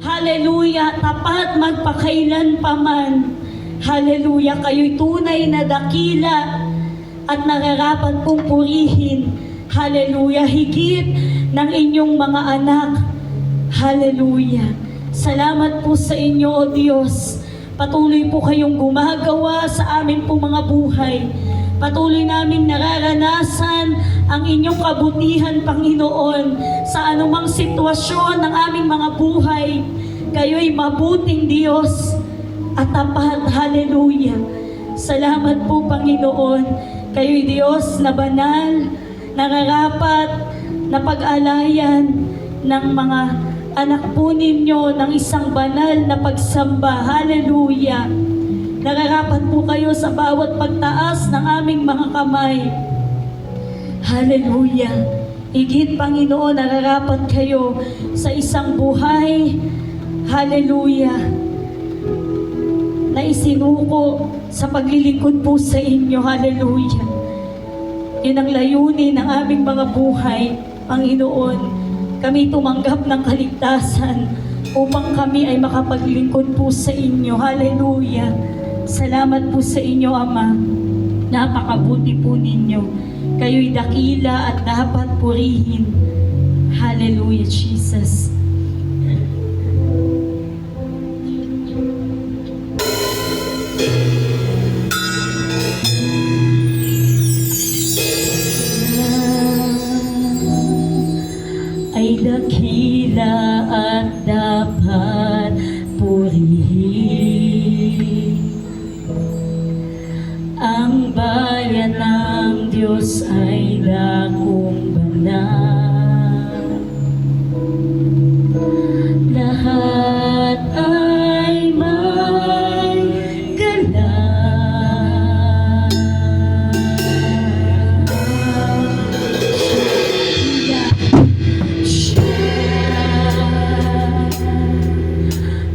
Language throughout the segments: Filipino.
Hallelujah, tapat magpakailan paman. Hallelujah, kayo'y tunay na dakila at nararapat pong purihin. Hallelujah, higit ng inyong mga anak. Hallelujah. Salamat po sa inyo, O Diyos. Patuloy po kayong gumagawa sa amin po mga buhay. Patuloy naming nararanasan ang inyong kabutihan, Panginoon, sa anumang sitwasyon ng aming mga buhay. Kayo'y mabuting Diyos at tapat. Hallelujah. Salamat po, Panginoon. Kayo'y Diyos na banal, nararapat na pag-alayan ng mga anak po ninyo ng isang banal na pagsamba. Hallelujah. Nararapat po kayo sa bawat pagtaas ng aming mga kamay. Hallelujah. Higit, Panginoon, nararapat kayo sa isang buhay. Hallelujah. Na isinuko sa paglilingkod po sa inyo. Hallelujah. Yun ang layunin ng aming mga buhay, Panginoon. Kami tumanggap ng kaligtasan upang kami ay makapaglingkod po sa inyo. Hallelujah. Salamat po sa inyo, Ama. Napakabuti po ninyo. Kayo'y dakila at dapat purihin. Hallelujah, Jesus. Ay dakila at dapat purihin. Ang bayan ng Diyos ay dakong banal. Lahat ay may galak. Siya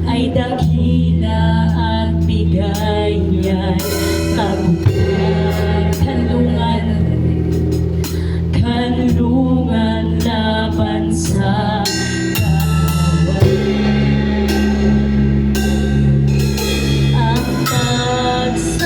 ay dakila at bigay niya kanlungan laban sa kaaway. Ang pagsamba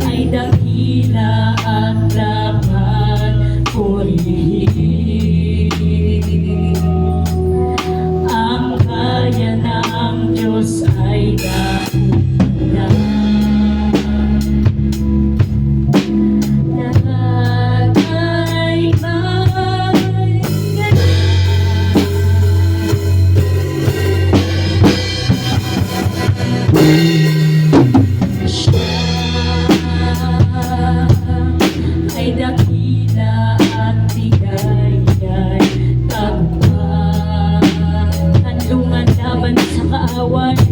ay dakila at dapat purihin. Ang kaya ng Diyos ay dakila. Lahat ay may ay dakila at bigay ay tagumpay. Kanlungan laban sa kaaway.